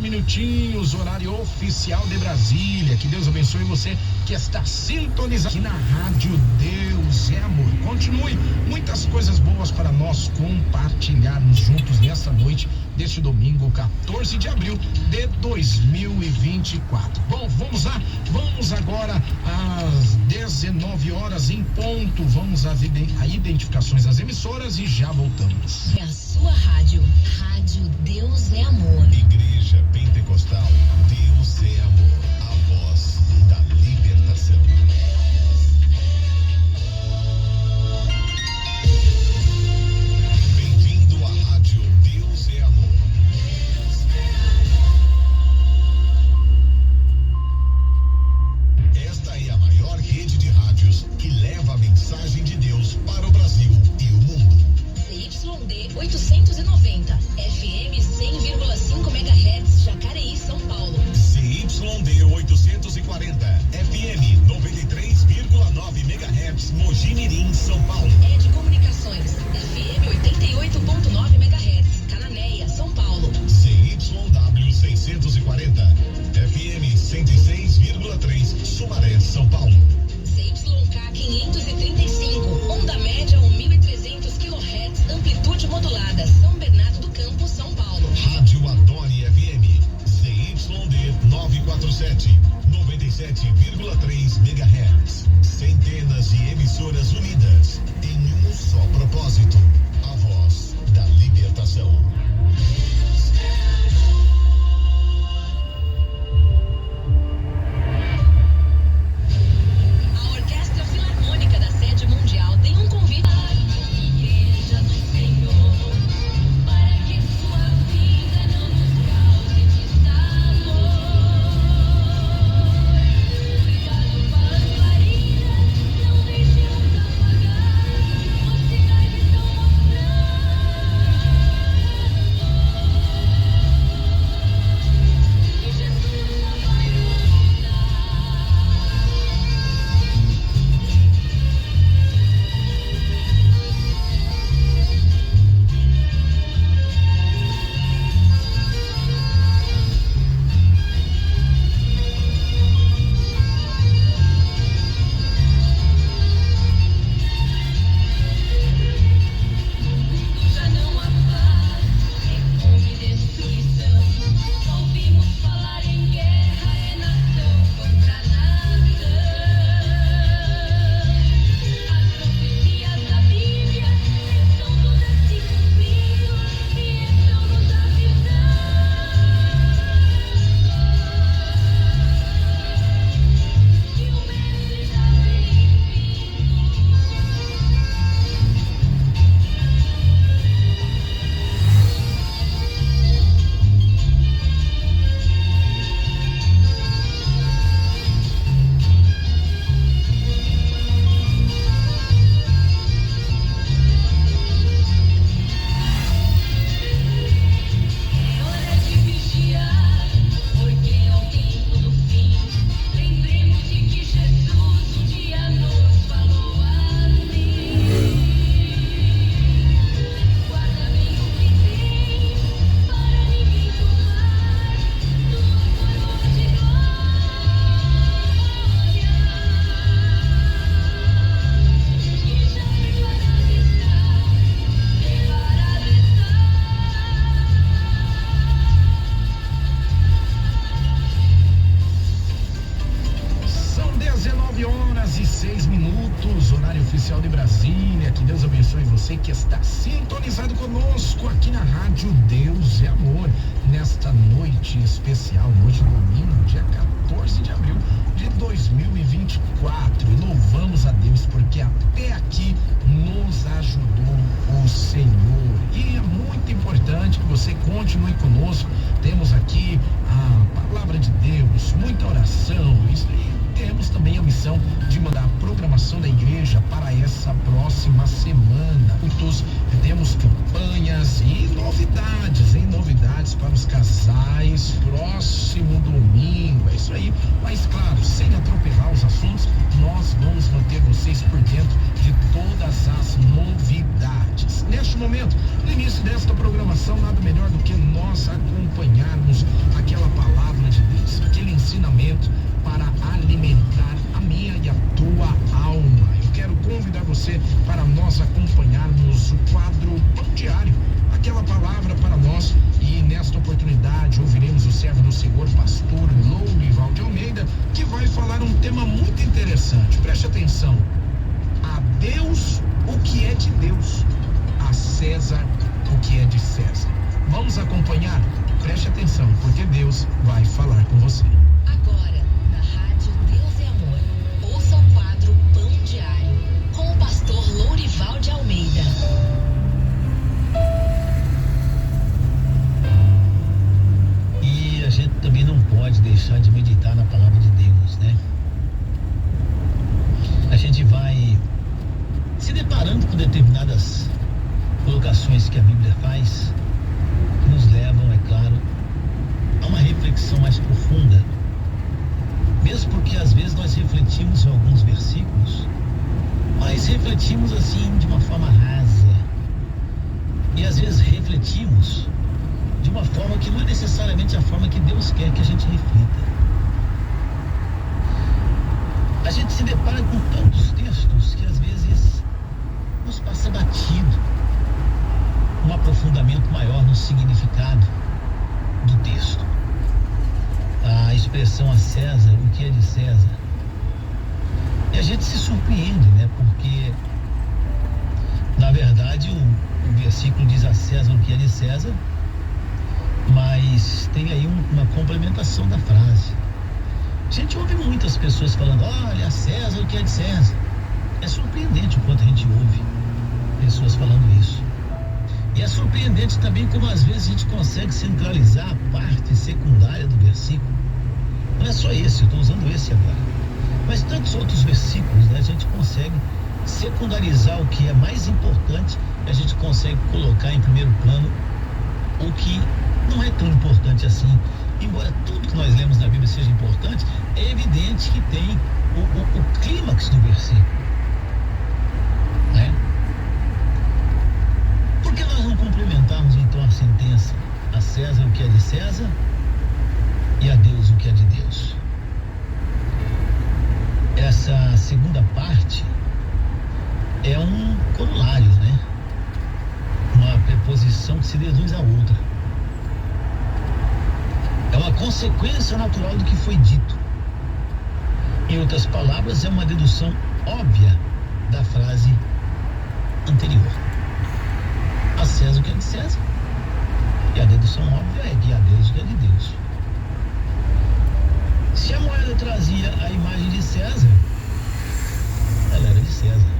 minutinhos, horário oficial de Brasília. Que Deus abençoe você que está sintonizado aqui na Rádio Deus é Amor. Continue, muitas coisas boas para nós compartilharmos juntos nessa noite deste domingo, 14 de abril de 2024. Bom, vamos lá, vamos agora às 19 horas em ponto. Vamos às identificações das emissoras e já voltamos. É a sua rádio, Rádio Deus é Amor. Igreja Pentecostal Deus é Amor, a voz da libertação. Bem-vindo à Rádio Deus é Amor. Esta é a maior rede de rádios que leva a mensagem de Deus para o Brasil e o mundo. CYD 890, FM 100,5 MHz, Jacareí, São Paulo. CYD 840, FM 93,9 MHz, Mogi Mirim, São Paulo. Ed Comunicações, FM 88,9 MHz, Cananéia, São Paulo. CYW 640, FM 106,3, Sumaré, São Paulo. ZYK 535, onda média 1.300 kHz, amplitude modulada, São Bernardo do Campo, São Paulo. Rádio Adore FM, ZYD 947, 97,3 MHz. Centenas de emissoras unidas em um só propósito, a voz da libertação. A Orquestra Filarmônica da Sede Mundial tem um convite. Igreja do Senhor, para que sua vida não nos cause dissabor. Cuidado com as faridas, não deixemos apagar os sinais estão mostrando que Jesus já vai voltar. Já não há paz, é fome e destruição. Só ouvimos falar em guerra, é nação contra nação. As profecias da Bíblia estão todas se cumprindo e estão nos avisando que o Mestre está bem-vindo. É hora de vigiar, porque é o tempo do fim. Lembremos de que Jesus um dia nos falou assim: guarda bem o que tens, para ninguém tomar tua coroa de glória. Que já preparado está, preparado está. São 19 horas e 6 minutos, horário oficial de Brasília. Que Deus abençoe você que está sintonizado conosco aqui na Rádio Deus é Amor, nesta noite especial, noite de domingo, dia 14 de abril de 2024. E louvamos a Deus porque até aqui nos ajudou o Senhor. E é muito importante que você continue conosco. Temos aqui a palavra de Deus, muita oração, isso aí. Temos também a missão de mandar a programação da igreja para essa próxima semana. Temos campanhas e novidades para os casais próximo domingo. É isso aí. Mas claro, sem atropelar os assuntos, nós vamos manter vocês por dentro de todas as novidades. Neste momento, no início desta programação, nada melhor do que nós acompanharmos aquela você para nós acompanharmos o quadro Pão Diário, aquela palavra para nós. E nesta oportunidade ouviremos o servo do Senhor, pastor Lourival de Almeida, que vai falar um tema muito interessante. Preste atenção. A Deus o que é de Deus, a César o que é de César. Vamos acompanhar? Preste atenção, porque Deus vai falar com você. Agora, na Rádio Deus é Amor, ouça o quadro Pão Diário, com o pastor Lourival de Almeida. E a gente também não pode deixar de meditar na palavra de Deus, né? A gente vai se deparando com determinadas colocações que a Bíblia faz, que nos levam, é claro, a uma reflexão mais profunda. Mesmo porque às vezes nós refletimos em alguns versículos, mas refletimos assim de uma forma rasa. E às vezes refletimos de uma forma que não é necessariamente a forma que Deus quer que a gente reflita. A gente se depara com tantos textos que às vezes nos passa batido um aprofundamento maior no significado do texto. A expressão a César, o que é de César. E a gente se surpreende, né? Porque, na verdade, o versículo diz a César o que é de César, mas tem aí uma complementação da frase. A gente ouve muitas pessoas falando, olha, a César o que é de César. É surpreendente o quanto a gente ouve pessoas falando isso. E é surpreendente também como às vezes a gente consegue centralizar a parte secundária do versículo. Não é só esse, eu estou usando esse agora. Mas tantos outros versículos, né, a gente consegue secundarizar o que é mais importante, a gente consegue colocar em primeiro plano o que não é tão importante assim. Embora tudo que nós lemos na Bíblia seja importante, é evidente que tem o clímax do versículo. Né? Por que nós não complementarmos então a sentença? A César o que é de César e a Deus o que é de Deus. Essa segunda parte é um corolário, né? Uma preposição que se deduz à outra. É uma consequência natural do que foi dito. Em outras palavras, é uma dedução óbvia da frase anterior. A César o que é de César. E a dedução óbvia é que a Deus o que é de Deus. Se a moeda trazia a imagem de César, ela era de César.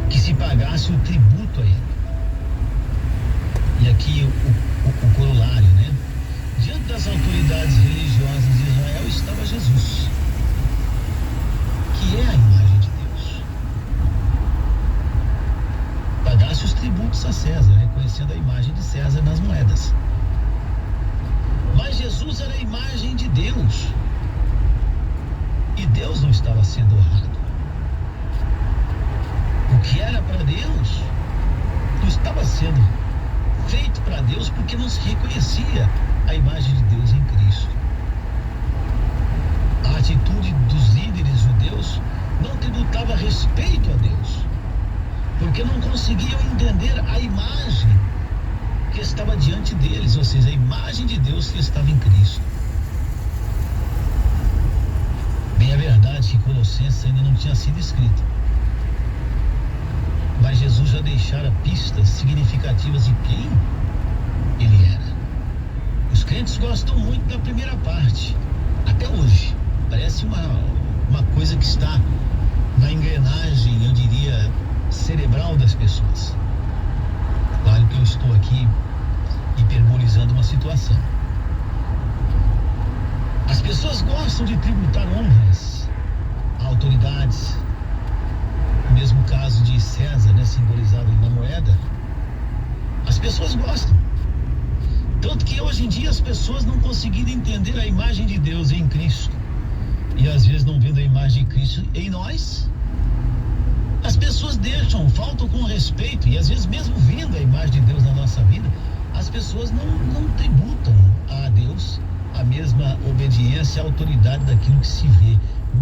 Que se pagasse o tributo a ele. E aqui o corolário, né? Diante das autoridades religiosas de Israel estava Jesus, que é a imagem de Deus. Pagasse os tributos a César, reconhecendo a imagem de César nas moedas. Mas Jesus era a imagem de Deus. E Deus não estava sendo honrado. O que era para Deus não estava sendo feito para Deus porque não se reconhecia a imagem de Deus em Cristo. A atitude dos líderes judeus não tributava respeito a Deus, porque não conseguiam entender a imagem que estava diante deles, ou seja, a imagem de Deus que estava em Cristo. Bem, é verdade que Colossenses ainda não tinha sido escrito, mas Jesus já deixara pistas significativas de quem ele era. Os crentes gostam muito da primeira parte, até hoje. Parece uma coisa que está na engrenagem, eu diria, cerebral das pessoas. Claro que eu estou aqui hiperbolizando uma situação. As pessoas gostam de tributar honras a autoridades. No mesmo caso de César, né, simbolizado na moeda, as pessoas gostam. Tanto que hoje em dia as pessoas não conseguiram entender a imagem de Deus em Cristo. E às vezes não vendo a imagem de Cristo em nós, as pessoas faltam com respeito. E às vezes mesmo vendo a imagem de Deus na nossa vida, as pessoas não tributam a Deus a mesma obediência e autoridade daquilo que se vê.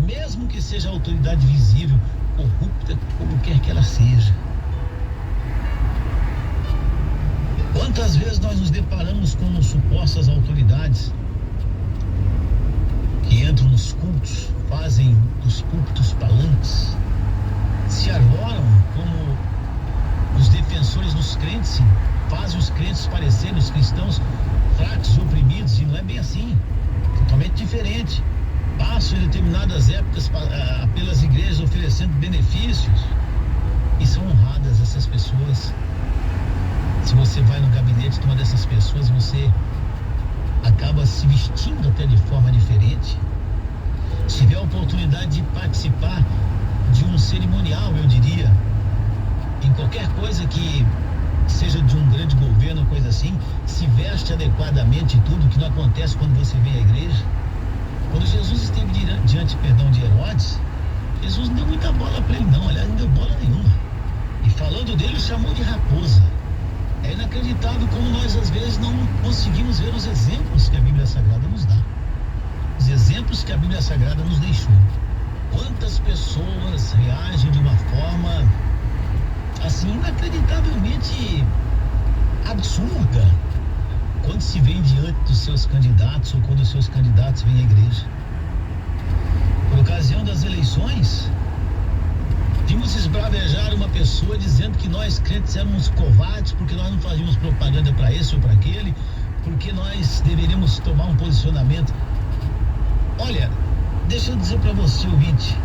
mesmo que seja autoridade visível, corrupta, como quer que ela seja. Quantas vezes nós nos deparamos com supostas autoridades que entram nos cultos, fazem dos púlpitos palanques, se arvoram como os defensores dos crentes, fazem os crentes parecerem os cristãos fracos e oprimidos, e não é bem assim, totalmente diferente. Passam em determinadas épocas pelas igrejas oferecendo benefícios e são honradas essas pessoas. Se você vai no gabinete de uma dessas pessoas, você acaba se vestindo até de forma diferente. Se tiver a oportunidade de participar de um cerimonial, eu diria, em qualquer coisa que seja de um grande governo, coisa assim, se veste adequadamente, tudo que não acontece quando você vem à igreja. Quando Jesus esteve diante de Herodes, Jesus não deu muita bola para ele não, aliás, não deu bola nenhuma. E falando dele, chamou de raposa. É inacreditável como nós às vezes não conseguimos ver os exemplos que a Bíblia Sagrada nos dá. Os exemplos que a Bíblia Sagrada nos deixou. Quantas pessoas reagem de uma forma assim inacreditavelmente absurda quando se vem diante dos seus candidatos ou quando os seus candidatos vêm à igreja. Por ocasião das eleições, vimos esbravejar uma pessoa dizendo que nós crentes éramos covardes porque nós não fazíamos propaganda para esse ou para aquele, porque nós deveríamos tomar um posicionamento. Olha, deixa eu dizer para você, ouvinte,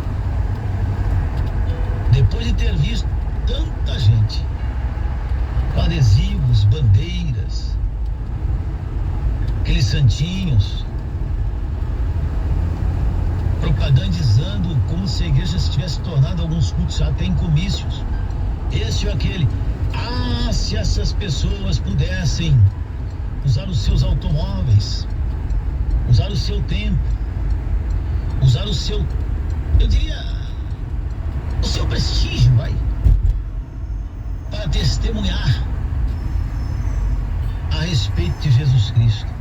depois de ter visto tanta gente com adesivos, bandeiras, aqueles santinhos, propagandizando como se a igreja se tivesse tornado alguns cultos até em comícios, esse ou aquele. Se essas pessoas pudessem usar os seus automóveis, usar o seu tempo, usar o seu, eu diria, o seu prestígio, para testemunhar a respeito de Jesus Cristo,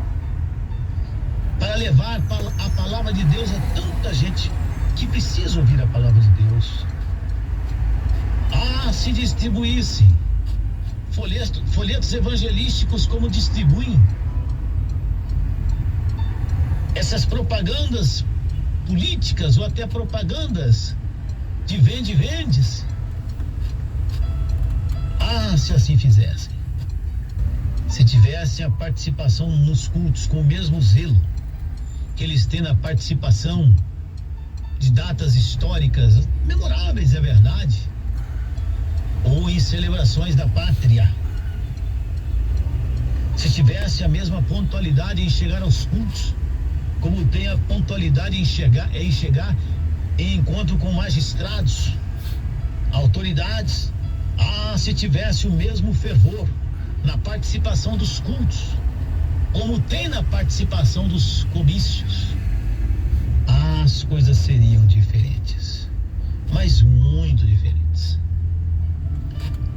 para levar a palavra de Deus a tanta gente que precisa ouvir a palavra de Deus. Se distribuísse folhetos evangelísticos como distribuem essas propagandas políticas ou até propagandas de vendes. Se assim fizessem, se tivessem a participação nos cultos com o mesmo zelo que eles têm na participação de datas históricas memoráveis, é verdade, ou em celebrações da pátria, se tivesse a mesma pontualidade em chegar aos cultos, como tem a pontualidade em chegar em encontro com magistrados, autoridades, se tivesse o mesmo fervor na participação dos cultos, como tem na participação dos comícios, as coisas seriam diferentes, mas muito diferentes.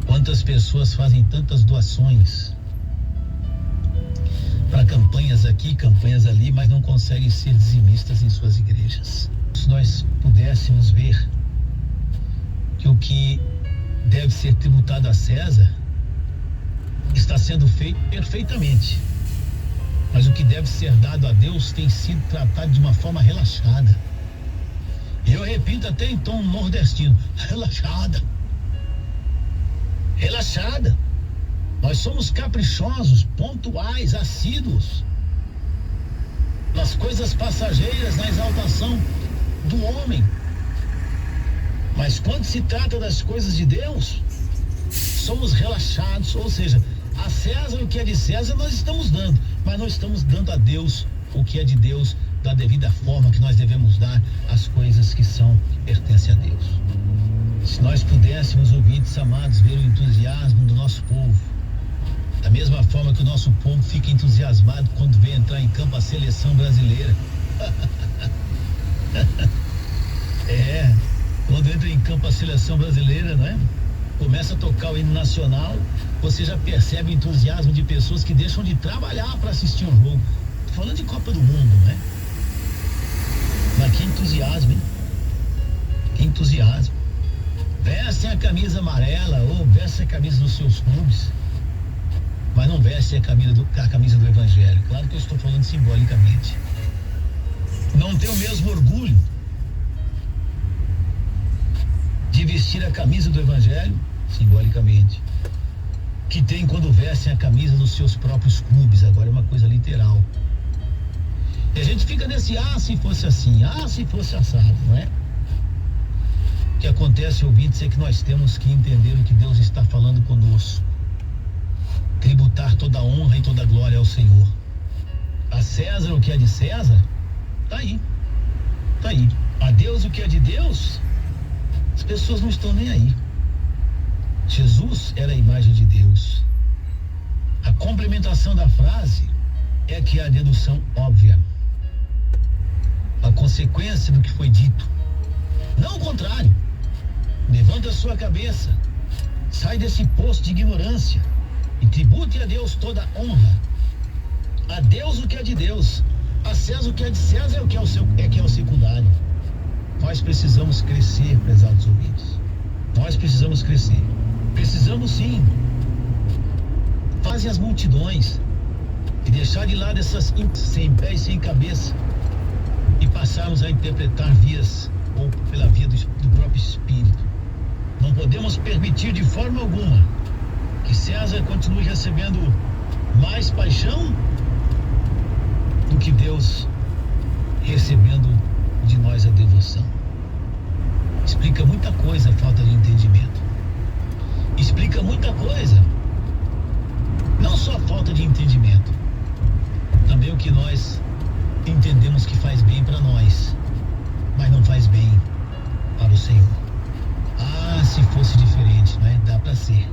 Quantas pessoas fazem tantas doações para campanhas aqui, campanhas ali, mas não conseguem ser dizimistas em suas igrejas. Se nós pudéssemos ver que o que deve ser tributado a César está sendo feito perfeitamente, mas o que deve ser dado a Deus tem sido tratado de uma forma relaxada. E eu repito até em tom nordestino, relaxada. Nós somos caprichosos, pontuais, assíduos nas coisas passageiras, na exaltação do homem. Mas quando se trata das coisas de Deus, somos relaxados, ou seja, a César o que é de César nós estamos dando, mas nós estamos dando a Deus o que é de Deus, da devida forma que nós devemos dar as coisas que pertencem a Deus. Se nós pudéssemos, ouvintes amados, ver o entusiasmo do nosso povo, da mesma forma que o nosso povo fica entusiasmado quando vem entrar em campo a seleção brasileira. Quando entra em campo a seleção brasileira, não é? Começa a tocar o hino nacional, você já percebe o entusiasmo de pessoas que deixam de trabalhar para assistir um jogo. Tô falando de Copa do Mundo, né? Mas que entusiasmo, hein? entusiasmo. Vestem a camisa amarela ou vestem a camisa dos seus clubes, mas não vestem a camisa do Evangelho. Claro que eu estou falando simbolicamente. Não tem o mesmo orgulho de vestir a camisa do Evangelho, simbolicamente, que tem quando vestem a camisa dos seus próprios clubes. Agora é uma coisa literal. E a gente fica nesse, se fosse assim, se fosse assado, não é? O que acontece, ouvintes, é que nós temos que entender o que Deus está falando conosco. Tributar toda a honra e toda a glória ao Senhor. A César o que é de César, tá aí. A Deus o que é de Deus, as pessoas não estão nem aí. Jesus era a imagem de Deus. A complementação da frase é que é a dedução óbvia, a consequência do que foi dito, não o contrário. Levanta a sua cabeça, sai desse posto de ignorância e tribute a Deus toda a honra. A Deus o que é de Deus, a César o que é de César, que é o secundário. Nós precisamos crescer, prezados ouvintes. Nós precisamos crescer. Precisamos sim. Fazem as multidões e deixar de lado essas sem pé e sem cabeça e passarmos a interpretar vias ou pela via do próprio Espírito. Não podemos permitir de forma alguma que César continue recebendo mais paixão do que Deus recebendo de nós a devoção. Explica muita coisa a falta de entendimento. Explica muita coisa. Não só a falta de entendimento, também o que nós entendemos que faz bem para nós, mas não faz bem para o Senhor. Se fosse diferente, não é? Dá para ser.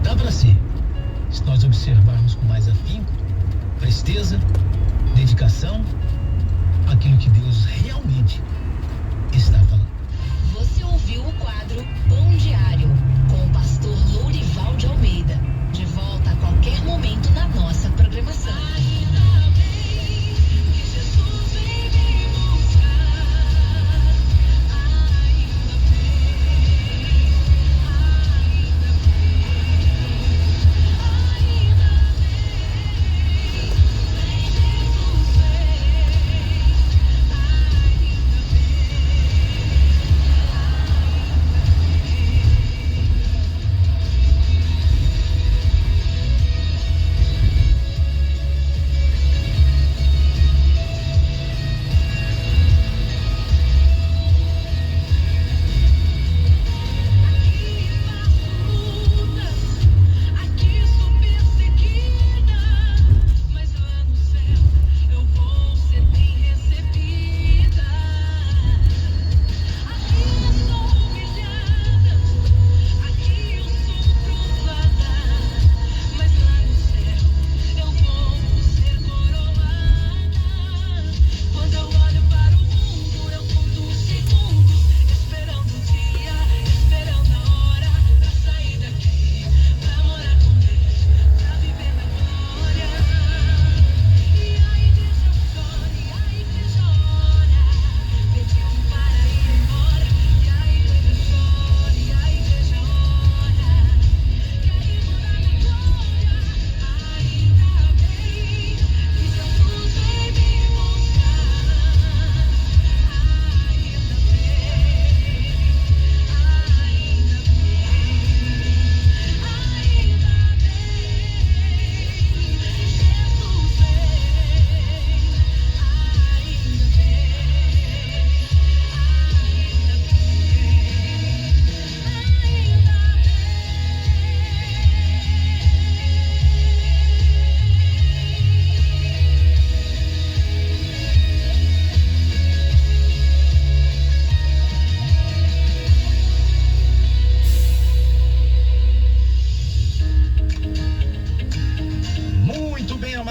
Dá para ser. Se nós observarmos com mais afinco, presteza, dedicação, aquilo que Deus realmente está falando. Você ouviu o quadro Pão Diário, com o pastor Lourival de Almeida. De volta a qualquer momento na nossa programação. Ainda bem que Jesus vem me buscar. Ainda bem,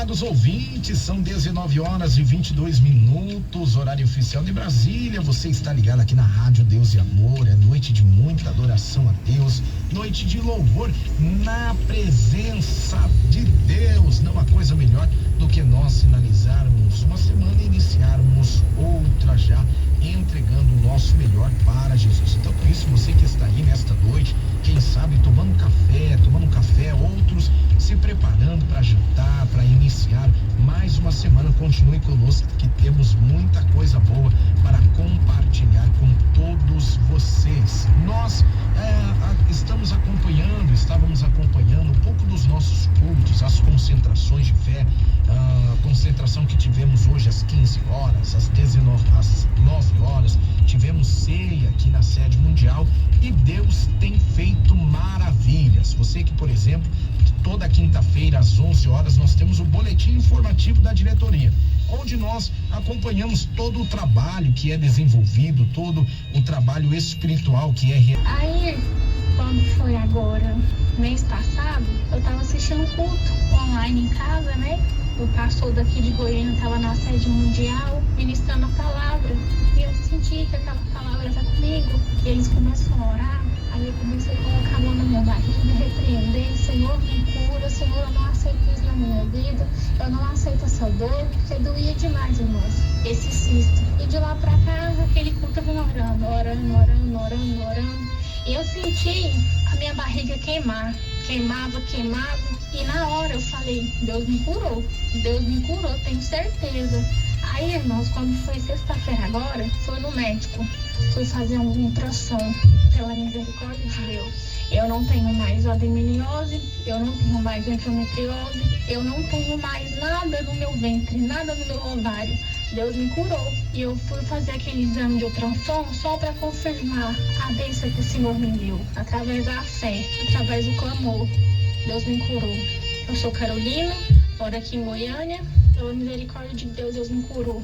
Amados ouvintes, são 19h22, horário oficial de Brasília. Você está ligado aqui na Rádio Deus e Amor. É noite de muita adoração a Deus, noite de louvor na presença de Deus. Não há coisa melhor do que nós finalizarmos uma semana e iniciarmos outra já, entregando o nosso melhor para Jesus. Então, por isso, você que está aí nesta noite, quem sabe tomando um café, outros se preparando para jantar, para iniciar mais uma semana, continue conosco, que temos muita coisa boa para compartilhar com todos vocês. Nós estávamos acompanhando um pouco dos nossos cultos, as concentrações de fé, a concentração que tivemos hoje às 15 horas, às 9 horas, tivemos ceia aqui na sede mundial e Deus tem feito maravilhas. Você que, por exemplo, toda quinta-feira às 11 horas nós temos o boletim informativo da diretoria, onde nós acompanhamos todo o trabalho que é desenvolvido, todo o trabalho espiritual que é realizado. Aí, quando foi agora, mês passado, eu tava assistindo um culto online em casa, né? O pastor daqui de Goiânia estava na sede mundial ministrando a palavra. E eu senti que aquela palavra está comigo. E eles começaram a orar. Aí eu comecei a colocar a mão na minha barriga, repreender. Senhor, me cura. Senhor, eu não aceito isso na minha vida. Eu não aceito essa dor, porque doía demais, irmãos, esse cisto. E de lá pra cá, aquele culto eu vim orando. E eu senti a minha barriga queimava. E na hora eu falei, Deus me curou, tenho certeza. Aí, irmãos, quando foi sexta-feira agora, fui no médico, fui fazer um ultrassom, pela misericórdia de Deus. Eu não tenho mais adenomiose, eu não tenho mais endometriose, eu não tenho mais nada no meu ventre, nada no meu ovário. Deus me curou. E eu fui fazer aquele exame de ultrassom só para confirmar a bênção que o Senhor me deu, através da fé, através do clamor. Deus me curou. Eu sou Carolina, moro aqui em Goiânia. Pela misericórdia de Deus, Deus me curou.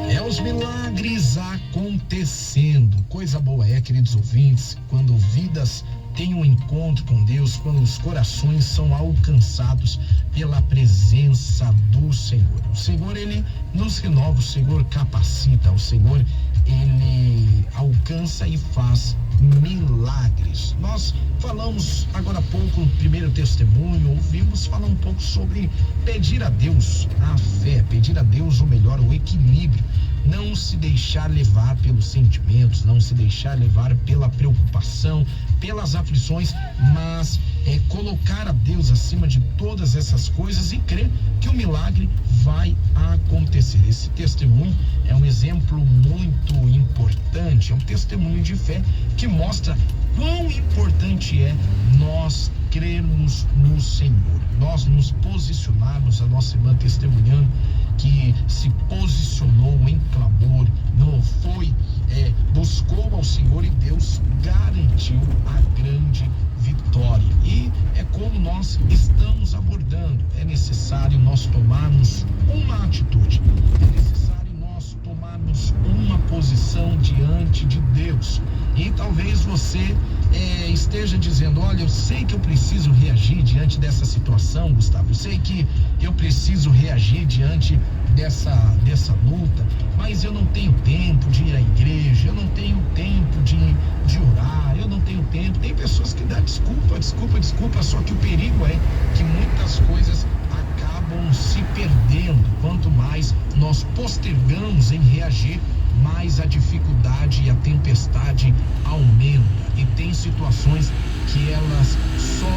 É os milagres acontecendo. Coisa boa é, queridos ouvintes, quando vidas têm um encontro com Deus, quando os corações são alcançados pela presença do Senhor. O Senhor, Ele nos renova, o Senhor capacita, o Senhor, Ele alcança e faz milagres. Nós falamos agora há pouco no primeiro testemunho, ouvimos falar um pouco sobre pedir a Deus a fé, pedir a Deus o melhor, o equilíbrio, não se deixar levar pelos sentimentos, não se deixar levar pela preocupação, pelas aflições, mas colocar a Deus acima de todas essas coisas e crer que o milagre vai acontecer. Esse testemunho é um exemplo muito importante, é um testemunho de fé que mostra quão importante é nós crermos no Senhor, nós nos posicionarmos, a nossa irmã testemunhando que se posicionou em clamor, não foi, buscou ao Senhor e Deus garantiu a grande vitória. E é como nós estamos abordando, é necessário nós tomarmos uma atitude, é necessário nós tomarmos uma posição diante de Deus. E talvez você esteja dizendo, olha, eu sei que eu preciso reagir diante dessa situação, Gustavo, eu sei que eu preciso reagir diante dessa luta, mas eu não tenho tempo de ir à igreja, eu não tenho tempo de orar, eu não tenho tempo. Tem pessoas que dão desculpa, só que o perigo é que muitas coisas acabam se perdendo. Quanto mais nós postergamos em reagir, mais a dificuldade e a tempestade aumenta. E tem situações que elas só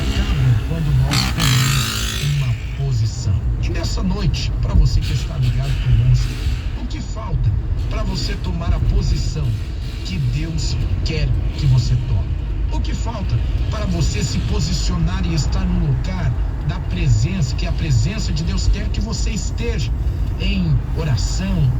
acabam quando nós tomamos uma posição. E nessa noite, para você que está ligado conosco, o que falta para você tomar a posição que Deus quer que você tome? O que falta para você se posicionar e estar no lugar da presença, que a presença de Deus quer que você esteja em oração,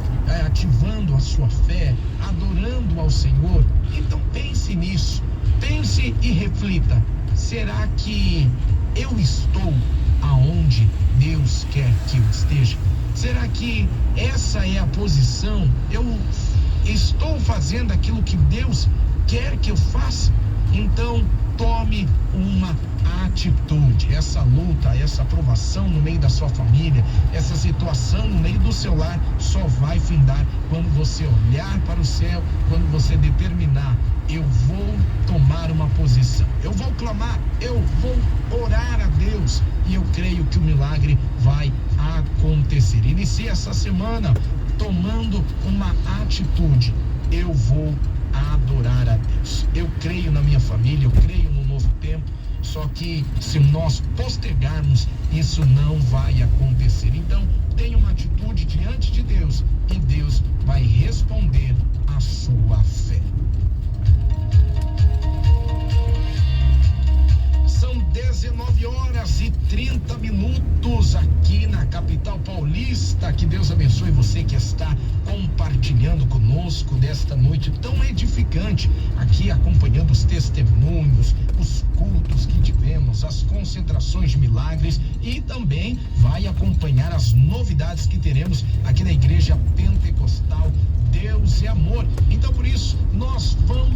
ativando a sua fé, adorando ao Senhor? Então pense nisso, pense e reflita, será que eu estou aonde Deus quer que eu esteja? Será que essa é a posição? Eu estou fazendo aquilo que Deus quer que eu faça? Então tome uma atitude. Essa luta, essa provação no meio da sua família, essa situação no meio do seu lar só vai findar quando você olhar para o céu, quando você determinar, eu vou tomar uma posição, eu vou clamar, eu vou orar a Deus e eu creio que o milagre vai acontecer. Iniciei essa semana tomando uma atitude. Eu vou adorar a Deus. Eu creio na minha família, eu creio no novo tempo. Só que se nós postergarmos, isso não vai acontecer. Então, tenha uma atitude diante de Deus e Deus vai responder a sua fé. São 19h30 aqui na capital paulista. Que Deus abençoe você que está compartilhando conosco desta noite tão edificante, aqui acompanhando os testemunhos, os cultos que tivemos, as concentrações de milagres, e também vai acompanhar as novidades que teremos aqui na Igreja Pentecostal Deus é Amor. Então, por isso, nós vamos